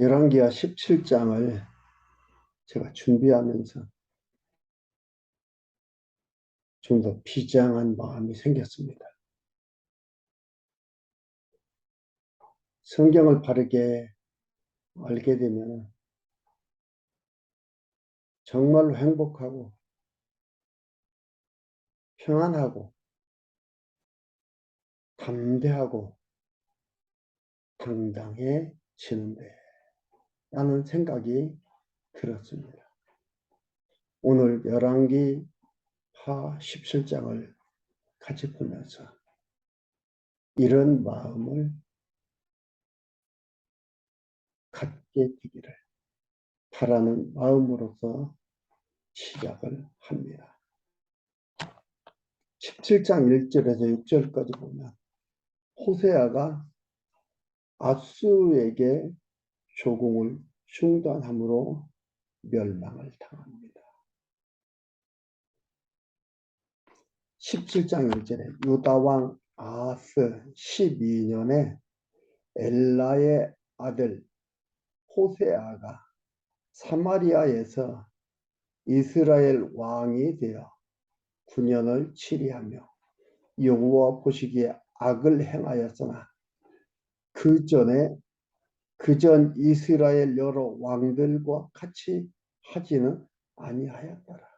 열왕기하 17장을 제가 준비하면서 좀 더 비장한 마음이 생겼습니다. 성경을 바르게 알게 되면 정말로 행복하고 평안하고 담대하고 당당해지는데 라는 생각이 들었습니다. 오늘 열왕기하 17장을 같이 보면서 이런 마음을 갖게 되기를 바라는 마음으로서 시작을 합니다. 17장 1절에서 6절까지 보면 호세아가 앗수에게 조공을 중단함으로 멸망을 당합니다. 17장 1절에 유다왕 아하스 12년에 엘라의 아들 호세아가 사마리아에서 이스라엘 왕이 되어 9년을 치리하며 여호와 보시기에 악을 행하였으나 그전 이스라엘 여러 왕들과 같이 하지는 아니하였더라.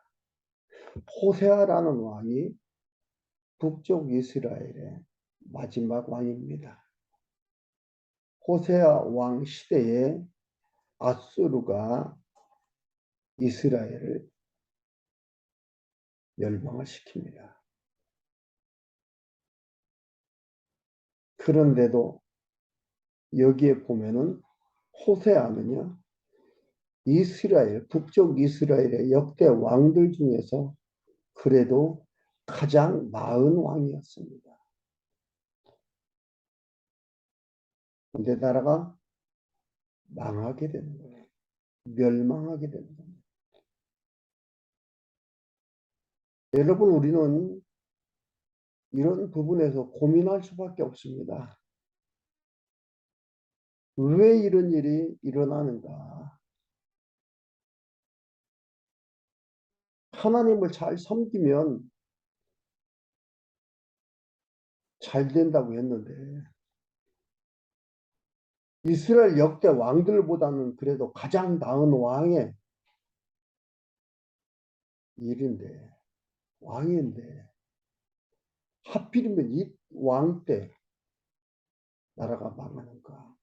호세아라는 왕이 북쪽 이스라엘의 마지막 왕입니다. 호세아 왕 시대에 아수르가 이스라엘을 멸망을 시킵니다. 그런데도 여기에 보면은 호세아는요, 이스라엘, 북쪽 이스라엘의 역대 왕들 중에서 그래도 가장 나은 왕이었습니다. 근데 나라가 망하게 되는 거예요. 멸망하게 되는 겁니다. 여러분, 우리는 이런 부분에서 고민할 수밖에 없습니다. 왜 이런 일이 일어나는가? 하나님을 잘 섬기면 잘 된다고 했는데 이스라엘 역대 왕들보다는 그래도 가장 나은 왕의 일인데 왕인데 하필이면 이 왕 때 나라가 망하는가?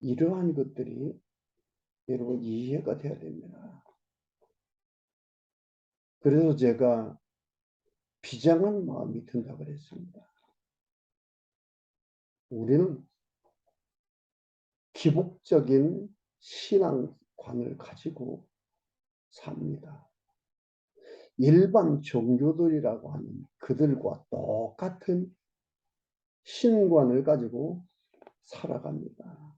이러한 것들이 여러분 이해가 돼야 됩니다. 그래서 제가 비장한 마음이 든다고 그랬습니다. 우리는 기복적인 신앙관을 가지고 삽니다. 일반 종교들이라고 하는 그들과 똑같은 신관을 가지고 살아갑니다.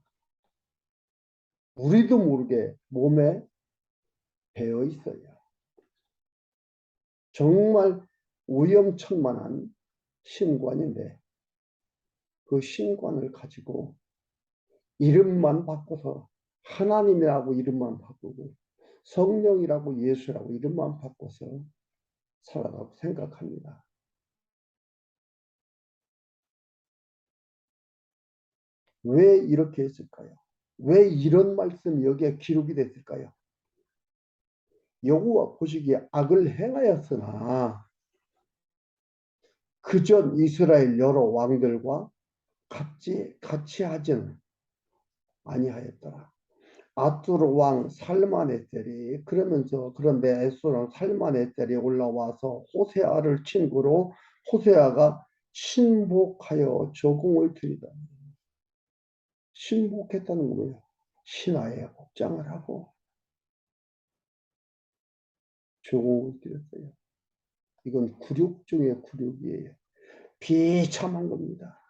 우리도 모르게 몸에 배어 있어요. 정말 위험천만한 신관인데 그 신관을 가지고 이름만 바꿔서 하나님이라고 이름만 바꾸고 성령이라고 예수라고 이름만 바꿔서 살아가고 생각합니다. 왜 이렇게 했을까요? 왜 이런 말씀이 여기에 기록이 됐을까요? 여호와 보시기에 악을 행하였으나 그전 이스라엘 여러 왕들과 같이 하지는 아니하였더라. 아투르 왕 살마네셀이 그러면서 그런데 에스로는 살마네셀이 올라와서 호세아를 친구로 호세아가 신복하여 조공을 드리다. 신복했다는 거예요. 신하의 복장을 하고 조공을 드렸어요. 이건 굴욕 중에 굴욕이에요. 비참한 겁니다.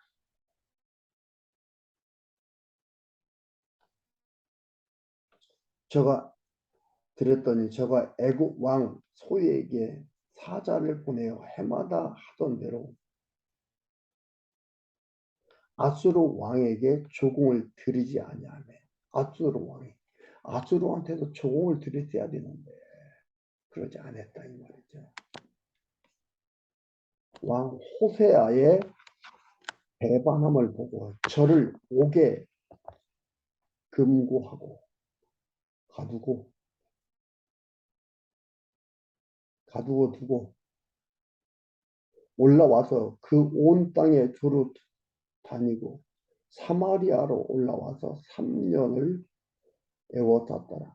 제가 그랬더니 제가 애국 왕 소에게 사자를 보내어 해마다 하던 대로 아수르 왕에게 조공을 드리지 아니하매. 아수르 왕이 아수르한테도 조공을 드렸어야 되는데 그러지 않았다 이 말이죠. 왕 호세아의 배반함을 보고 저를 옥에 금고하고 가두고 두고 올라와서 그 온 땅에 두루 다니고 사마리아로 올라와서 3년을 애워쌌더라.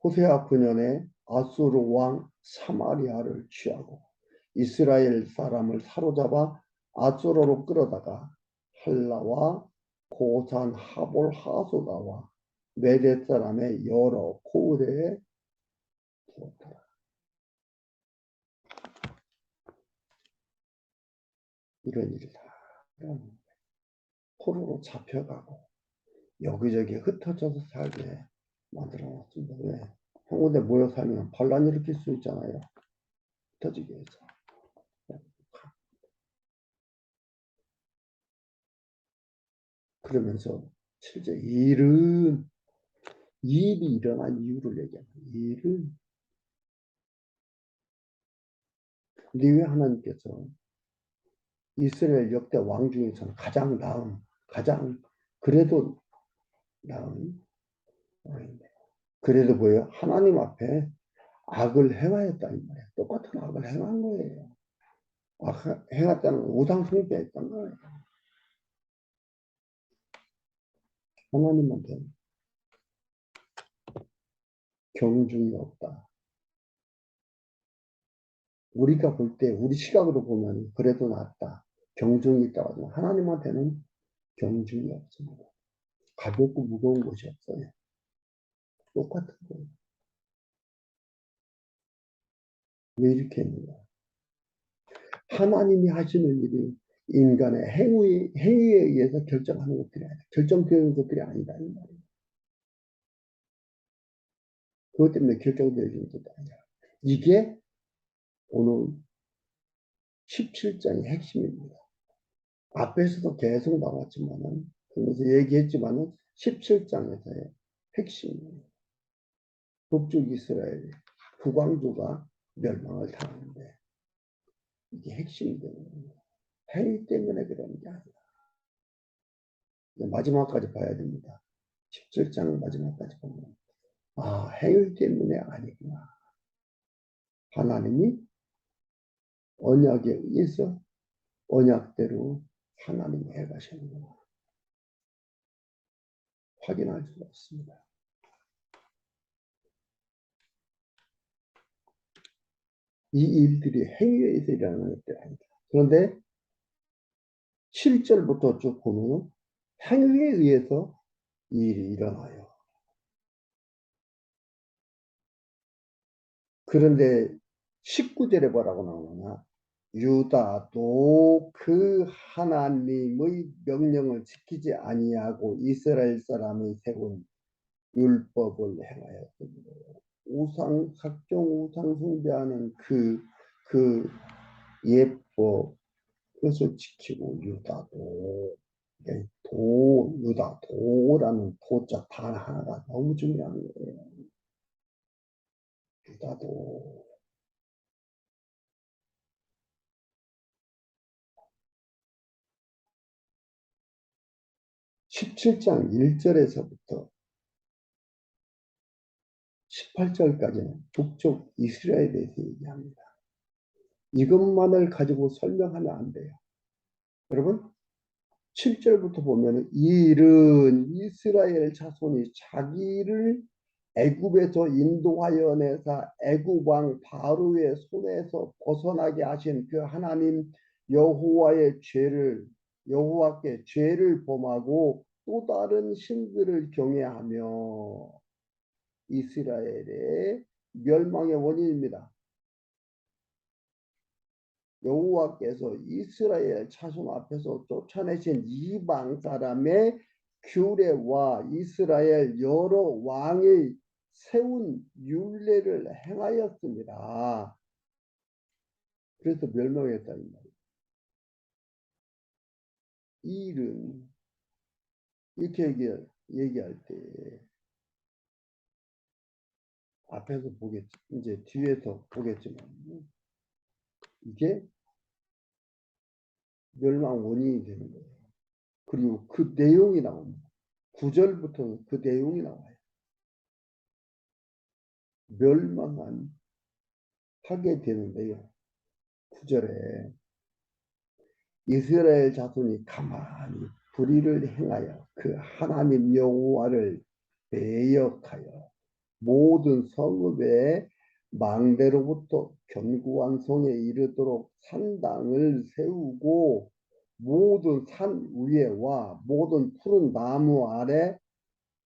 호세아 9년에 아수르 왕 사마리아를 취하고 이스라엘 사람을 사로잡아 아수르로 끌어다가 할라와 고산 하볼 하소다와 메대 사람의 여러 고을에 두었더라. 이런 일이다. 포로로 잡혀가고 여기저기 흩어져서 살게 만들어놨습니다. 왜? 한 군데 모여 살면 반란 일으킬 수 있잖아요. 흩어지게 해서. 그러면서 실제 일이 일어난 이유를 얘기합니다. 일은 왜 하나님께서 이스라엘 역대 왕 중에서는 가장 그래도 나은 왕인데 그래도 뭐예요? 하나님 앞에 악을 행하였다 이 말이에요. 똑같은 악을 행한 거예요. 행했다는 우상 숭배했던 거예요. 하나님한테 경중이 없다. 우리가 볼 때 우리 시각으로 보면 그래도 낫다. 경중이 있다고 하지만 하나님한테는 경중이 없습니다. 가볍고 무거운 것이 없어요. 똑같은 거예요. 왜 이렇게 했는가? 하나님이 하시는 일이 인간의 행위에 의해서 결정하는 것들이 아니라 결정되는 것들이 아니다 이 말이에요. 그것 때문에 결정되어지는 것도 아니라 이게 오늘 17장의 핵심입니다. 앞에서도 계속 나왔지만은 그래서 얘기했지만은 17장에서의 핵심이에요. 북쪽 이스라엘 북왕조가 멸망을 당하는데 이게 핵심이 되는 거예요. 행위 때문에 그런 게 아니라 마지막까지 봐야 됩니다. 17장 마지막까지 보면 행위 때문에 아니구나. 하나님이 언약에 의해서 언약대로 하나님이 해가시는구나. 확인할 수가 있습니다. 이 일들이 행위에 의해서 일어나는 것들이 아니다. 그런데 7절부터 쭉 보면 행위에 의해서 이 일이 일어나요. 그런데 19절에 뭐라고 나오느냐? 유다도 그 하나님의 명령을 지키지 아니하고 이스라엘 사람이 세운 율법을 행하였습니다. 각종 우상 숭배하는 그 예법, 그것을 지키고 유다도라는 도자 단 하나가 너무 중요한 거예요. 유다도. 17장 1절에서부터 18절까지는 북쪽 이스라엘에 대해서 얘기합니다. 이것만을 가지고 설명하면 안 돼요. 여러분 7절부터 보면 이 일은 이스라엘 자손이 자기를 애굽에서 인도하여 내사 애굽 왕 바로의 손에서 벗어나게 하신 그 하나님 여호와께 죄를 범하고 또 다른 신들을 경외하며 이스라엘의 멸망의 원인입니다. 여호와께서 이스라엘 자손 앞에서 쫓아내신 이방 사람의 규례와 이스라엘 여러 왕의 세운 율례를 행하였습니다. 그래서 멸망했다 이 말이에요. 이 일은 이렇게 얘기할 때 앞에서 보겠지, 이제 뒤에서 보겠지만 이게 멸망 원인이 되는 거예요. 그리고 그 내용이 나옵니다. 9절부터 그 내용이 나와요. 멸망한 하게 되는데요. 9절에 이스라엘 자손이 가만히 불의를 행하여 그 하나님 여호와를 배역하여 모든 성읍의 망대로부터 견고한 성에 이르도록 산당을 세우고 모든 산 위에와 모든 푸른 나무 아래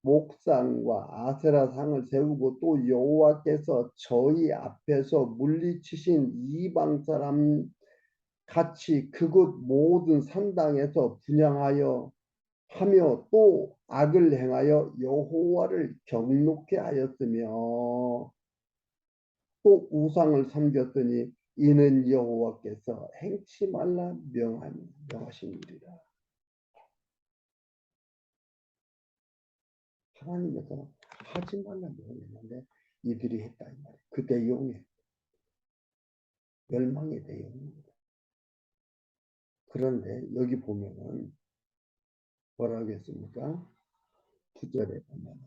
목상과 아세라상을 세우고 또 여호와께서 저희 앞에서 물리치신 이방 사람 같이 그곳 모든 산당에서 분향하여 하며 또 악을 행하여 여호와를 경노케 하였으며 또 우상을 섬겼더니 이는 여호와께서 행치 말라 명하신 일이라. 하나님께서 하지 말라 명했는데 이들이 했다 이 말이에요. 그 내용에 멸망의 내용입니다. 그런데 여기 보면은 뭐라고 했습니까? 9절에 보면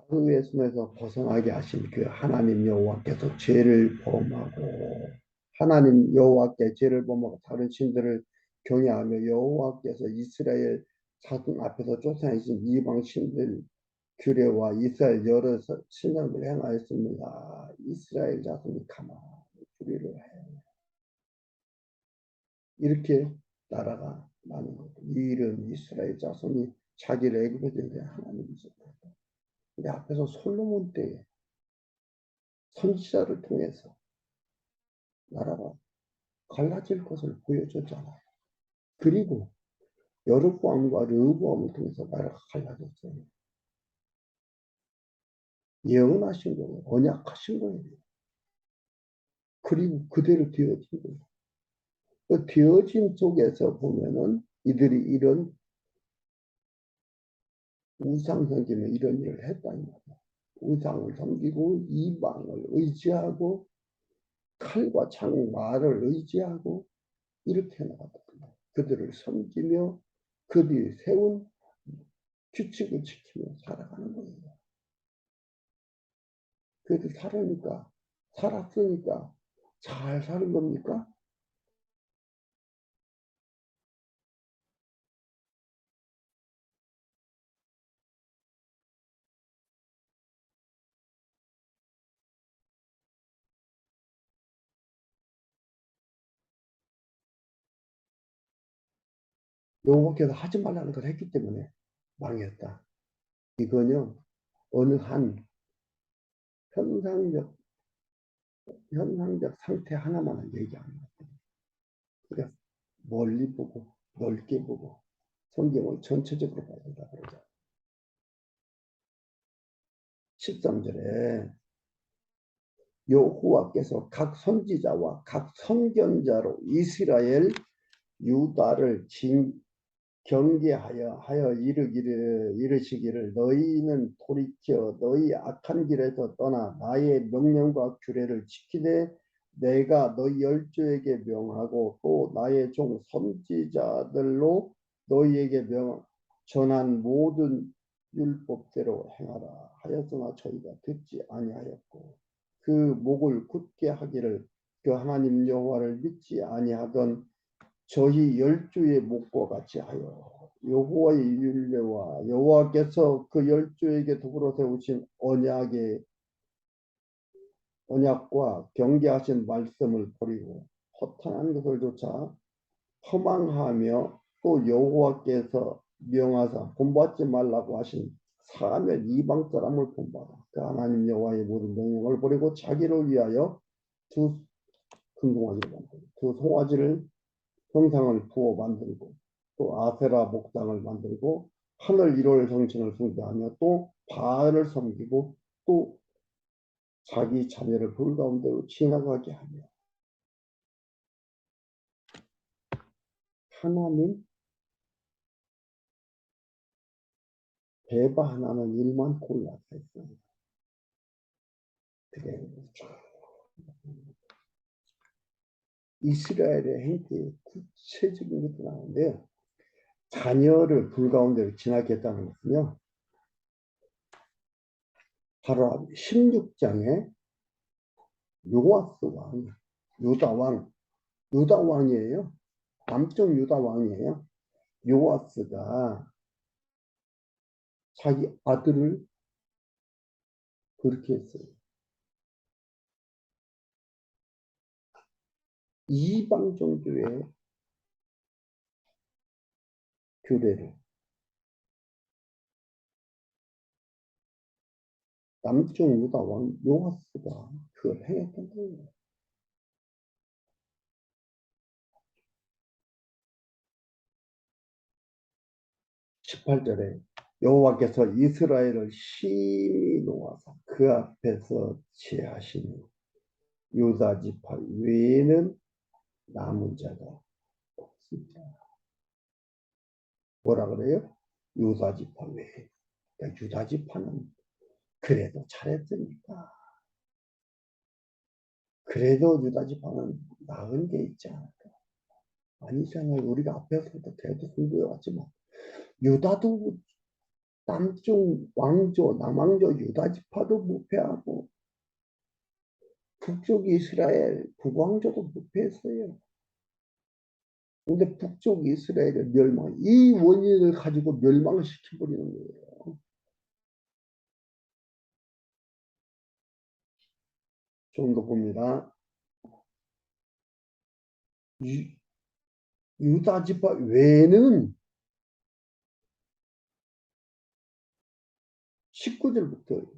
바로의 손에서 벗어나게 하신 그 하나님 여호와께서 죄를 범하고 하나님 여호와께 죄를 범하고 다른 신들을 경외하며 여호와께서 이스라엘 자손 앞에서 쫓아내신 이방 신들 규례와 이스라엘 여러 신앙을 행하였습니다. 이스라엘 자손이 가만히 규례를 해. 이렇게 나라가 나는 거죠. 이 일은 이스라엘 자손이 자기를 애굽에 대해 하나님이 있었다. 근데 앞에서 솔로몬 때에 선지자를 통해서 나라가 갈라질 것을 보여줬잖아요. 그리고 여로보암과 르호보암을 통해서 나라가 갈라졌어요. 예언하신 거예요. 언약하신 거예요. 그리고 그대로 되어진 거예요. 그 되어진 속에서 보면은 이들이 이런 우상 섬기며 이런 일을 했다는 거예요. 우상을 섬기고 이방을 의지하고 칼과 창, 말을 의지하고 이렇게 나갔다. 그들을 섬기며 그들이 세운 규칙을 지키며 살아가는 거예요. 그들 살았으니까 잘 사는 겁니까? 여호와께서 하지 말라는 걸 했기 때문에 망했다. 이거는 어느 한 현상적 상태 하나만을 얘기하는 거예요. 그러니까 멀리 보고 넓게 보고 성경을 전체적으로 봐야 된다 그러죠. 13절에 여호와께서 각 선지자와 각 선견자로 이스라엘 유다를 경계하여 이르시기를 너희는 돌이켜 너희 악한 길에서 떠나 나의 명령과 규례를 지키되 내가 너희 열조에게 명하고 또 나의 종 선지자들로 너희에게 전한 모든 율법대로 행하라 하였으나 저희가 듣지 아니하였고 그 목을 굳게 하기를 그 하나님 여호와를 믿지 아니하던 저희 열조의 목과 같이 하여 여호와의 율례와 여호와께서 그 열조에게 더불어 세우신 언약과 경계하신 말씀을 버리고 허탄한 것을 조차 허망하며 또 여호와께서 명하사 본받지 말라고 하신 사면 이방 사람을 본받아 그 하나님 여호와의 모든 명령을 버리고 자기를 위하여 두 금송아지를 만들고 두 송아지를 형상을 부어 만들고 또 아세라 목당을 만들고 하늘 1월 정신을 숭배하며 또 바알을 섬기고 또 자기 자녀를 불 가운데로 지나가게 하며 하나님 대바 하나는 1만 꼴이나 했어요. 그래. 이스라엘의 행태의 구체적인 것도 나오는데요. 자녀를 불 가운데로 지나게 했다는 것은요. 바로 16장에 요아스 왕, 유다 왕, 유다 왕이에요. 남쪽 유다 왕이에요. 요아스가 자기 아들을 그렇게 했어요. 이방 종교의 교례를 남쪽 유다 왕 요아스가 그걸 행했던 거예요. 18절에 여호와께서 이스라엘을 심히 놓아서 그 앞에서 제하시니 유다 지파 외에는 남은 자가 없습니다. 뭐라 그래요? 유다 지파 외에. 그러니까 유다 지파는 그래도 잘했으니까. 그래도 유다 지파는 나은 게 있지 않을까? 아니잖아요. 우리가 앞에서도 계속 공부해왔지만 유다도 남쪽 왕조, 남왕조 유다 지파도 무패하고 북쪽 이스라엘 북왕조도 무패했어요. 근데 북쪽 이스라엘의 멸망, 이 원인을 가지고 멸망을 시켜버리는 거예요. 좋은 거 봅니다. 유다 지파 외에는 19절부터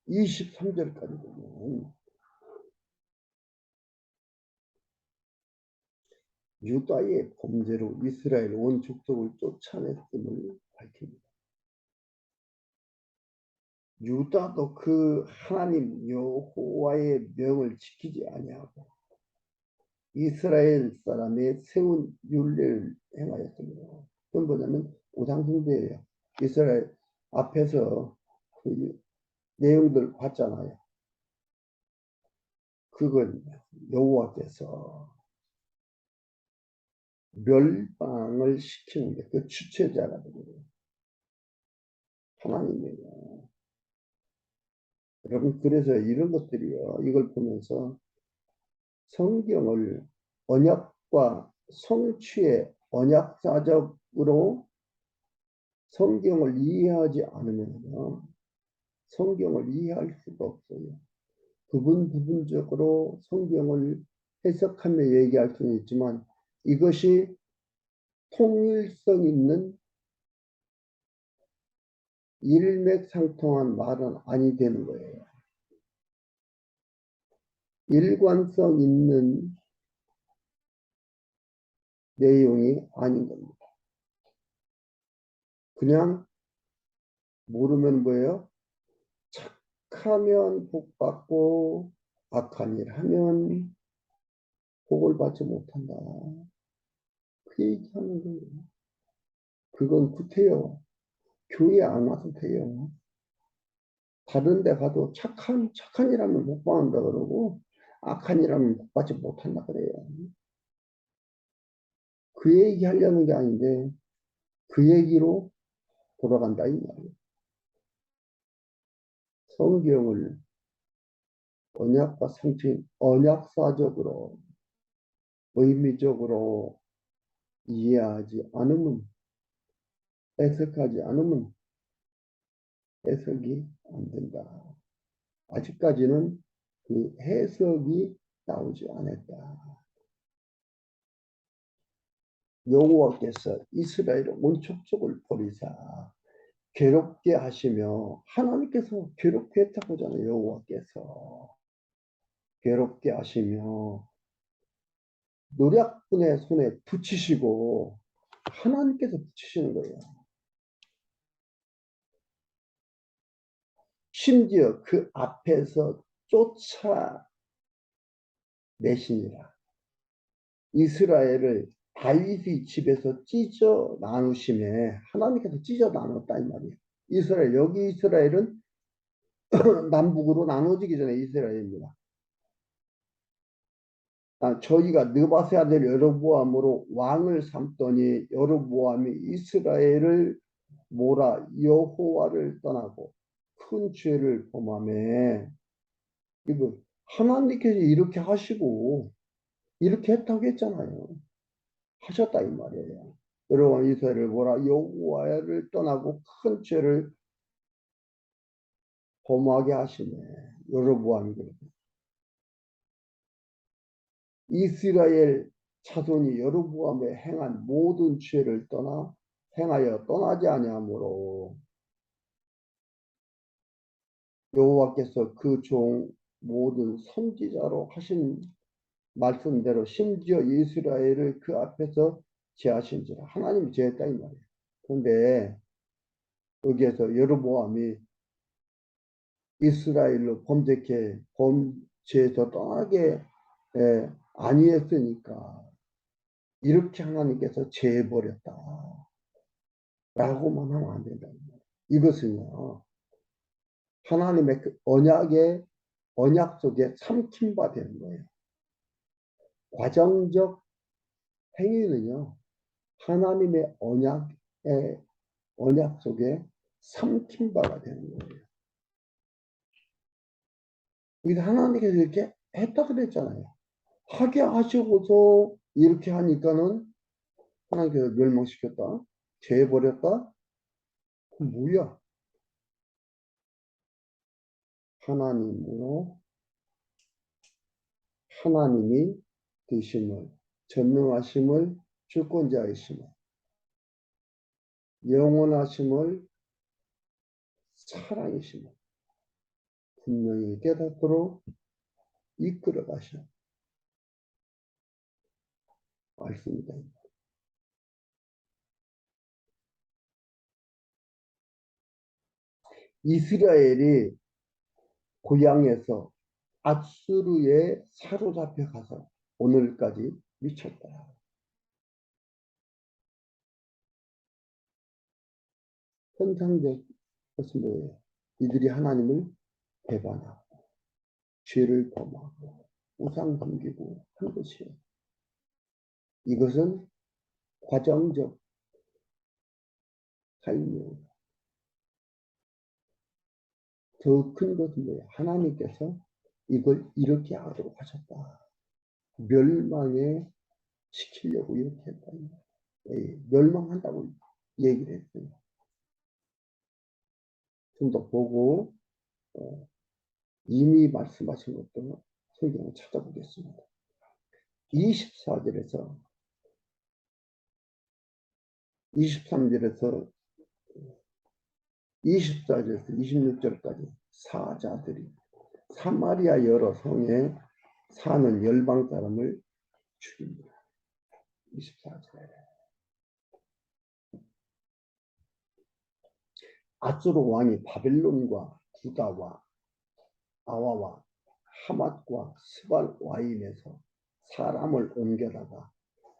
23절까지 보면 유다의 범죄로 이스라엘 온 족속을 쫓아냈음을 밝힙니다. 유다도 그 하나님 여호와의 명을 지키지 아니하고 이스라엘 사람의 세운 율례를 행하였습니다. 그건 뭐냐면 우상숭배예요. 이스라엘 앞에서 그 내용들 봤잖아요. 그건 여호와께서 멸망을 시키는데 그 주체자가 되거든요. 하나님이에요. 여러분 그래서 이런 것들이요. 이걸 보면서 성경을 언약과 성취의 언약사적으로 성경을 이해하지 않으면 성경을 이해할 수가 없어요. 부분적으로 성경을 해석하며 얘기할 수는 있지만 이것이 통일성 있는 일맥상통한 말은 아니 되는 거예요. 일관성 있는 내용이 아닌 겁니다. 그냥 모르면 뭐예요? 착하면 복 받고 악한 일 하면 복을 받지 못한다. 그 얘기하는 거예요. 그건 구태여. 교회 안 와도 돼요. 다른 데 가도 착한 일하면 복 받는다 그러고 악한 일하면 복 받지 못한다 그래요. 그 얘기 하려는 게 아닌데 그 얘기로 돌아간다 이 말이에요. 성경을 언약과 상징, 언약사적으로 의미적으로 이해하지 않으면 해석하지 않으면 해석이 안 된다. 아직까지는 그 해석이 나오지 않았다. 여호와께서 이스라엘 온 족속을 버리사 괴롭게 하시며 하나님께서 괴롭게 했다고 하잖아요. 여호와께서 괴롭게 하시며 노략분의 손에 붙이시고 하나님께서 붙이시는 거예요. 심지어 그 앞에서 쫓아내시니라. 이스라엘을 다윗의 집에서 찢어 나누심에 하나님께서 찢어 나눴다 이 말이에요. 이스라엘, 여기 이스라엘은 남북으로 나눠지기 전에 이스라엘입니다. 저희가 느바세 아들 여로보암으로 왕을 삼더니 여로보암이 이스라엘을 몰아 여호와를 떠나고 큰 죄를 범하며, 이거 하나님께서 이렇게 하시고 이렇게 했다고 했잖아요. 하셨다 이 말이에요. 여러분 이스라엘을 몰아 여호와를 떠나고 큰 죄를 범하게 하시네. 여로보암이 그렇게. 이스라엘 자손이 여로보암에 행한 모든 죄를 행하여 떠나지 아니하므로 여호와께서 그 종 모든 선지자로 하신 말씀대로 심지어 이스라엘을 그 앞에서 제하신지라. 하나님이 제했다 이 말이에요. 그런데 여기에서 여로보암이 이스라엘로 범죄에서 떠나게 아니했으니까 이렇게 하나님께서 제해버렸다 라고만 하면 안 된다. 이것은요, 하나님의 그 언약 속에 삼킨 바 되는 거예요. 과정적 행위는요, 하나님의 언약 속에 삼킨 바가 되는 거예요. 이게 하나님께서 이렇게 했다 그랬잖아요. 하게 하시고서 이렇게 하니까는 하나님께서 멸망시켰다, 제해버렸다. 뭐야? 하나님으로 하나님이 되심을, 전능하심을, 주권자이심을, 영원하심을, 사랑이심을 분명히 깨닫도록 이끌어 가시는 말씀입니다. 이스라엘이 고향에서 앗수르에 사로잡혀 가서 오늘까지 미쳤다. 현상적 것은 뭐예요? 이들이 하나님을 배반하고 죄를 범하고 우상 섬기고 한 것이에요. 이것은 과정적 삶이에요. 더 큰 것은 뭐예요? 하나님께서 이걸 이렇게 하도록 하셨다. 멸망에 시키려고 이렇게 했다. 멸망한다고 얘기를 했어요. 좀 더 보고 이미 말씀하신 것도 성경을 찾아보겠습니다. 24절에서 23절에서 24절에서 26절까지 사자들이 사마리아 여러 성에 사는 열방 사람을 죽입니다. 24절에 아수르 왕이 바벨론과 구다와 아와와 하맛과 스발 와임에서 사람을 옮겨다가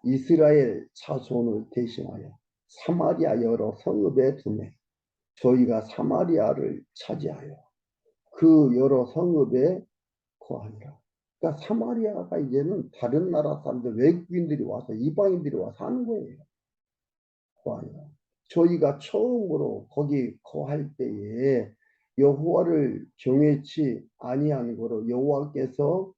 이스라엘 자손을 대신하여 사마리아 여러 성읍에 두매 저희가 사마리아를 차지하여 그 여러 성읍에 거하니라. 그러니까 사마리아가 이제는 다른 나라 사람들, 외국인들이 와서, 이방인들이 와서 하는 거예요. 거하니라. 저희가 처음으로 거기 거할 때에 여호와를 경외치 아니한 거로 여호와께서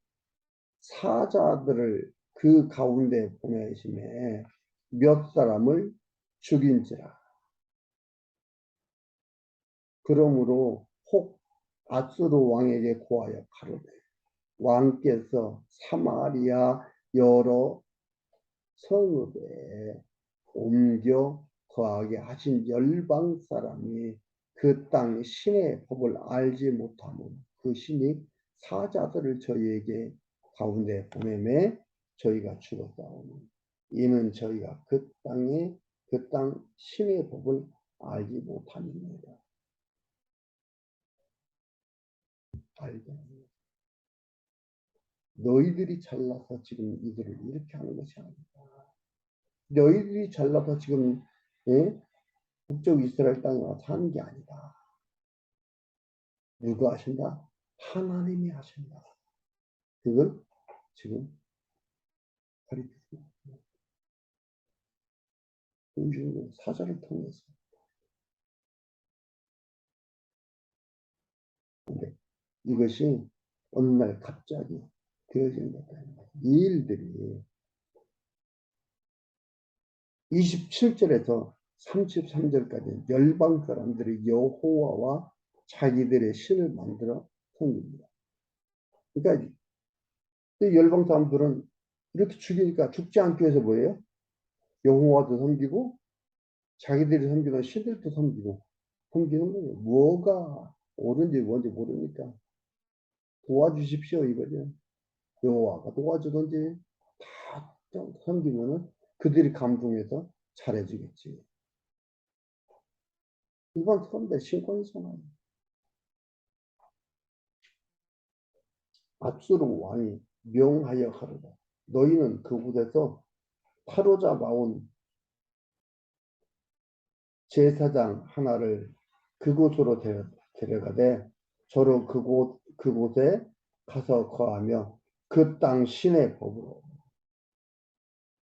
사자들을 그 가운데 보내심에 몇 사람을 죽인지라. 그러므로 혹 아수르 왕에게 고하여 가로되 왕께서 사마리아 여러 성읍에 옮겨 거하게 하신 열방 사람이 그 땅 신의 법을 알지 못하면 그 신이 사자들을 저희에게 가운데 보내매 저희가 죽었사오니 이는 저희가 그 땅 신의 법을 알지 못함입니다. 알지 않습니다. 너희들이 잘나서 지금 이들을 이렇게 하는 것이 아니다. 너희들이 잘나서 지금 북쪽 이스라엘 땅에 와서 사는 게 아니다. 누가 하신다? 하나님이 하신다. 그걸 지금 가르치고 공중의 사자를 통해서. 근데 이것이 어느 날 갑자기 되어진 거다. 이 일들이 27절에서 33절까지 열방 사람들이 여호와와 자기들의 신을 만들어 섬깁니다. 그러니까 이 열방 사람들은 이렇게 죽이니까 죽지 않기 위해서 뭐예요? 여호와도 섬기고 자기들이 섬기는 신들도 섬기고 섬기는 거예요. 뭐가 옳은지 뭔지 모르니까 도와주십시오 이거죠. 여호와가 도와주든지 다 섬기면은 그들이 감동해서 잘해주겠지. 일반 사람들 신권이잖아요. 압수로 왕이 명하여 가로되 너희는 그곳에서 사로잡아온 제사장 하나를 그곳으로 데려가되 저로 그곳에 가서 거하며 그 땅 신의 법으로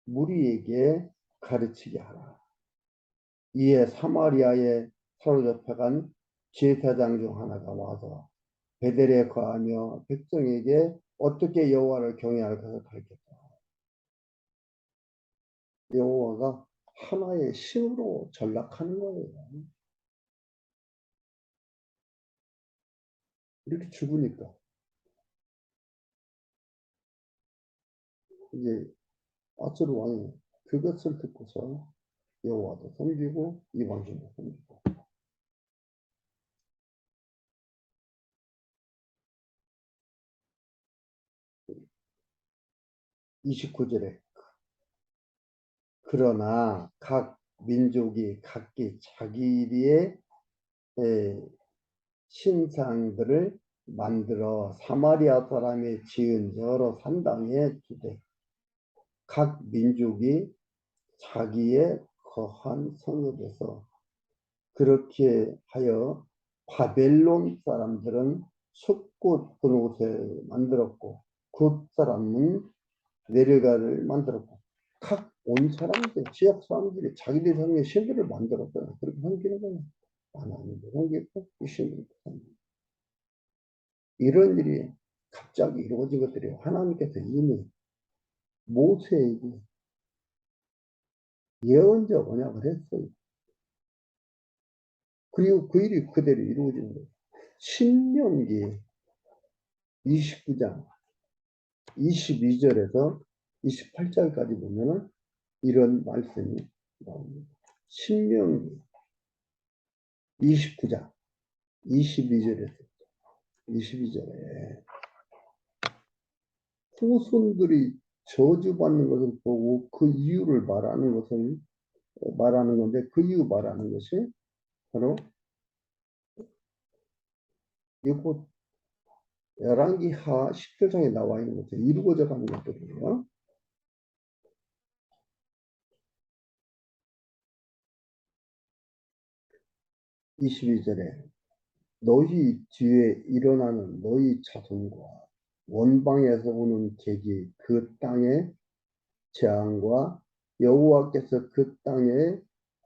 무리에게 가르치게 하라. 이에 사마리아에 사로잡혀간 제사장 중 하나가 와서 베델에 거하며 백성에게 어떻게 여호와를 경외할 것을 가르쳤다. 여호와가 하나의 신으로 전락하는 거예요. 이렇게 죽으니까 이제 아수르 왕이 그것을 듣고서 여호와도 섬기고 이방신도 섬기고 29절에 그러나 각 민족이 각기 자기의 신상들을 만들어 사마리아 사람이 지은 여러 산당에 두되 각 민족이 자기의 거한 성읍에서 그렇게 하여 바벨론 사람들은 숲꽃 그곳에 만들었고 굿 사람은 내려가를 만들었고 각 온 사람들 지역 사람들이 자기들 성의 신들을 만들었잖아요. 그렇게 섬기는 거예요. 하나님도 섬기고 이 신들도 섬기고 이런 일이 갑자기 이루어진 것들이 하나님께서 이미 모세에게 예언적 언약을 했어요. 그리고 그 일이 그대로 이루어지는 거예요. 신명기 29장 22절에서 28절까지 보면은 이런 말씀이 나옵니다. 신명기 29장 22절에서 22절에 후손들이 저주받는 것을 보고 그 이유를 말하는 건데 그 이유 말하는 것이 바로 이곳 열왕기하 10절장에 나와 있는 것들 이루어져 가는 것들이에요. 22절에 너희 뒤에 일어나는 너희 자손과 원방에서 오는 객이 그 땅의 재앙과 여호와께서 그 땅에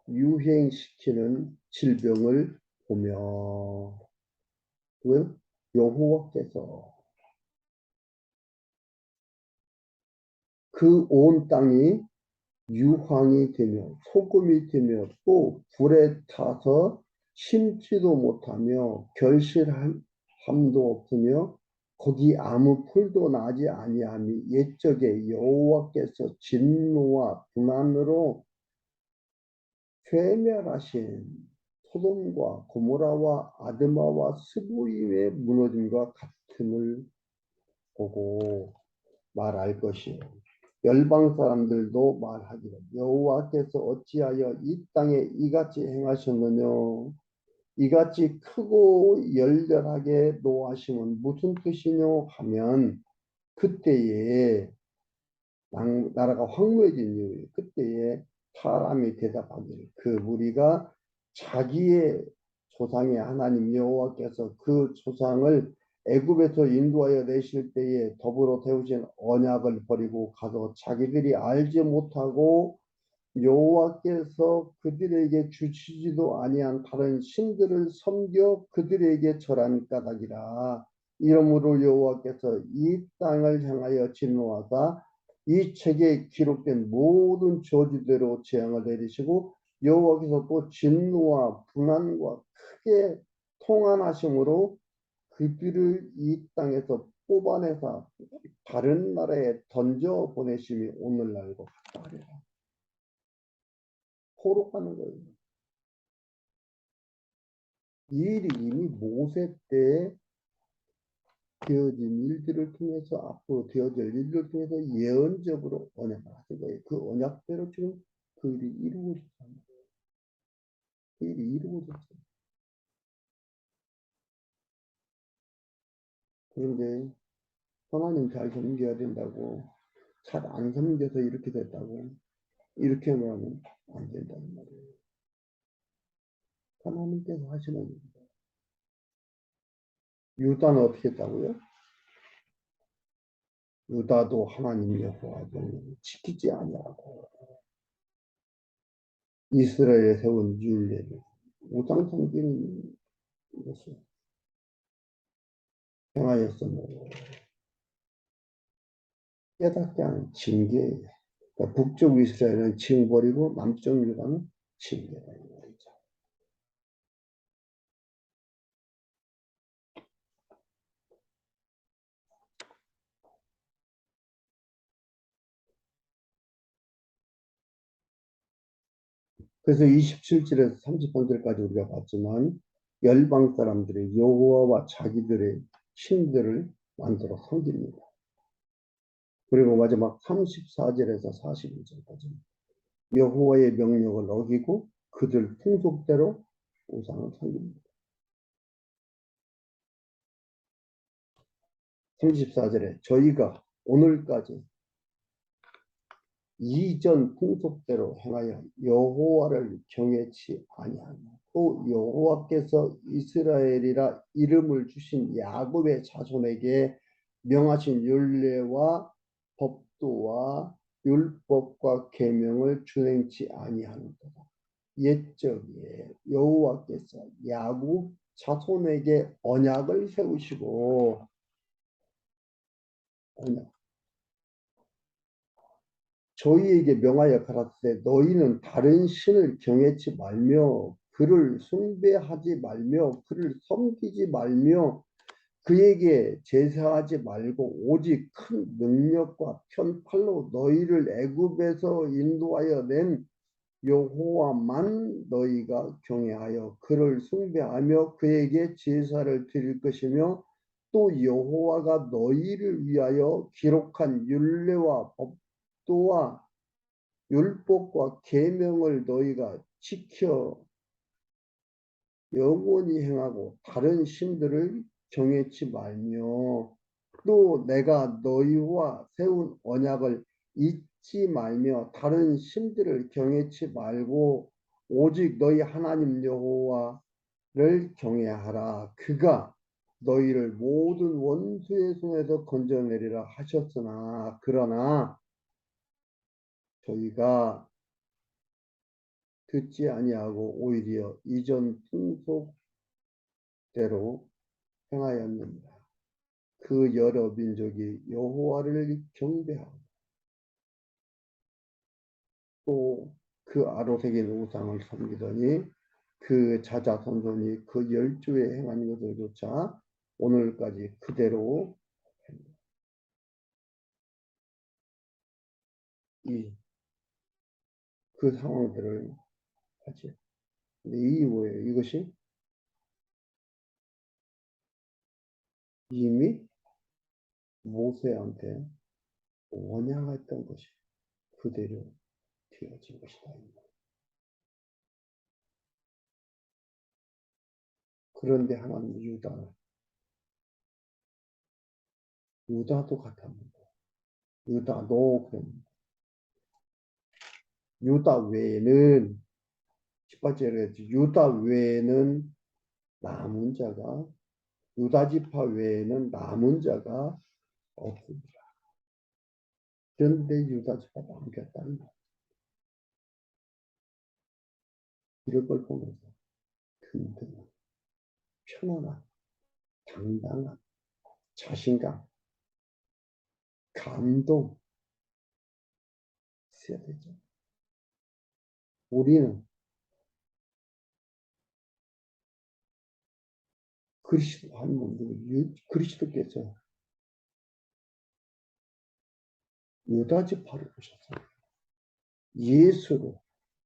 유행시키는 질병을 보며 그 여호와께서 그 온 땅이 유황이 되며 소금이 되며 또 불에 타서 심지도 못하며 결실함도 없으며 거기 아무 풀도 나지 아니함이 옛적에 여호와께서 진노와 분한으로 괴멸하신 소돔과 고모라와 아드마와 스보임의 무너짐과 같음을 보고 말할 것이요. 열방 사람들도 말하기를 여호와께서 어찌하여 이 땅에 이같이 행하셨느냐 이같이 크고 열렬하게 노하심은 무슨 뜻이뇨 하면 그때에 나라가 황무해진 이후에 그때에 사람이 대답하기를 그 무리가 자기의 조상의 하나님 여호와께서 그 조상을 애굽에서 인도하여 내실 때에 더불어 세우신 언약을 버리고 가서 자기들이 알지 못하고 여호와께서 그들에게 주시지도 아니한 다른 신들을 섬겨 그들에게 절한 까닭이라. 이러므로 여호와께서 이 땅을 향하여 진노하사 이 책에 기록된 모든 저주대로 재앙을 내리시고 여호와께서 또 진노와 분한과 크게 통한하심으로 그들을 이 땅에서 뽑아내서 다른 나라에 던져 보내심이 오늘날과 같다. 포로하는 거예요. 이 일이 이미 모세 때 되어진 일들을 통해서 앞으로 되어질 일들을 통해서 예언적으로 언약을 하신 거예요. 그 언약대로 지금 그 일이 이루어졌어요. 그 일이 이루어졌어요. 그런데 하나님 잘 섬겨야 된다고, 잘 안 섬겨서 이렇게 됐다고, 이렇게 말하면 안 된다는 말이에요. 하나님께서 하시는 일입니다. 유다는 어떻게 했다고요? 유다도 하나님 여호와의 명령을 지키지 아니하고 이스라엘에 세운 율례를 우상 섬기는 것을 행하였으므로 깨닫게 하는 징계예요. 그러니까 북쪽 이스라엘은 징벌이고 남쪽 유다는 징계다 이 말이죠. 그래서 27절에서 30번절까지 우리가 봤지만 열방 사람들이 여호와와 자기들의 신들을 만들어 섬깁니다. 그리고 마지막 34절에서 41절까지 여호와의 명령을 어기고 그들 풍속대로 우상을 섬깁니다. 34절에 저희가 오늘까지 이전 풍속대로 행하여 여호와를 경외치 아니하며 또 여호와께서 이스라엘이라 이름을 주신 야곱의 자손에게 명하신 율례와 법도와 율법과 계명을 준행치 아니하는도다. 옛적에 여호와께서 야곱 자손에게 언약을 세우시고 언약 저희에게 명하여 가라사대 너희는 다른 신을 경외치 말며 그를 숭배하지 말며 그를 섬기지 말며 그에게 제사하지 말고 오직 큰 능력과 편팔로 너희를 애굽에서 인도하여 낸 여호와만 너희가 경외하여 그를 숭배하며 그에게 제사를 드릴 것이며 또 여호와가 너희를 위하여 기록한 율례와 법도와 율법과 계명을 너희가 지켜 영원히 행하고 다른 신들을 경외치 말며 또 내가 너희와 세운 언약을 잊지 말며 다른 신들을 경외치 말고 오직 너희 하나님 여호와를 경외하라. 그가 너희를 모든 원수의 손에서 건져내리라 하셨으나 그러나 저희가 듣지 아니하고 오히려 이전 풍속대로 행하였느니라. 그 여러 민족이 여호와를 경배하고 또 그 아로새긴 우상을 섬기더니 그 자자손손이 그 열조에 행한 것들조차 오늘까지 그대로 그 상황들을 하지. 근데 이게 뭐예요? 이것이 이미 모세한테 원양했던 것이 그대로 되어진 것이다. 그런데 하나님 유다도 같았는데 유다도 그랬는데 유다 외에는 번째로 유다 외에는 남은 자가 유다 지파 외에는 남은 자가 없습니다. 그런데 유다 지파가 남겼다는 것. 이런 걸 보면서 든든한, 편안한, 당당한 자신감, 감동 있어야 되죠. 우리는 그리스도 한 몸도 그리스도께서 유다 지파로 오셔서 예수로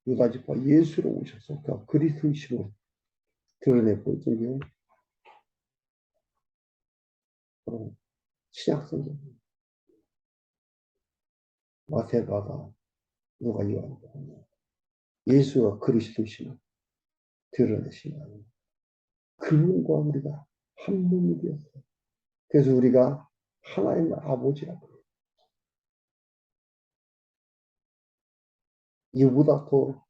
유다 지파 예수로 오셔서 그 그리스도이심을 드러내보이죠. 신약성경 마태가가 누가 요한복음 예수가 그리스도이심을 드러내신다는 그분과 우리가 한 몸이 되었어요. 그래서 우리가 하나님의 아버지라고 해요. 이보다 더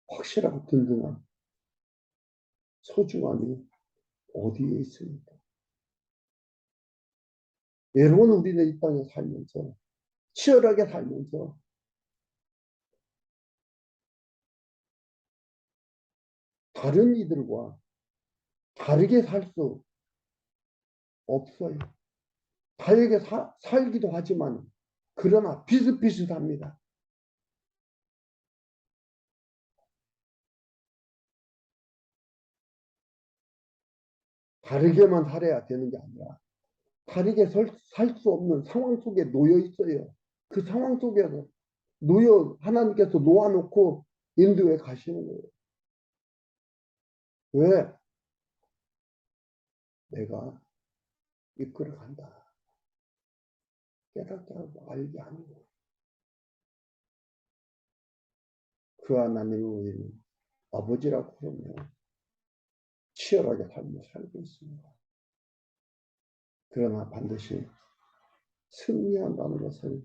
확실하고 든든한 소중함이 어디에 있습니까? 여러분 우리는 이 땅에 살면서 치열하게 살면서 다른 이들과 다르게 살 수 없어요. 다르게 살기도 하지만 그러나 비슷비슷합니다. 다르게만 살아야 되는 게 아니라 다르게 살 수 없는 상황 속에 놓여 있어요. 그 상황 속에서 하나님께서 놓아놓고 인도에 가시는 거예요. 왜? 내가 이끌어 간다. 깨닫게 하고 알게 하는 거예요. 그 하나님을 우리는 아버지라고 부르며 치열하게 삶을 살고 있습니다. 그러나 반드시 승리한다는 것을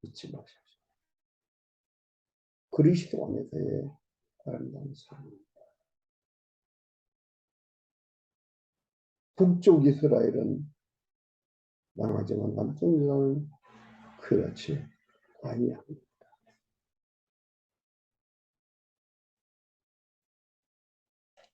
잊지 마십시오. 그리스도 안에서의 아름다운 삶. 북쪽 이스라엘은 망하지만 남쪽 이스라엘은 그렇지 아니야.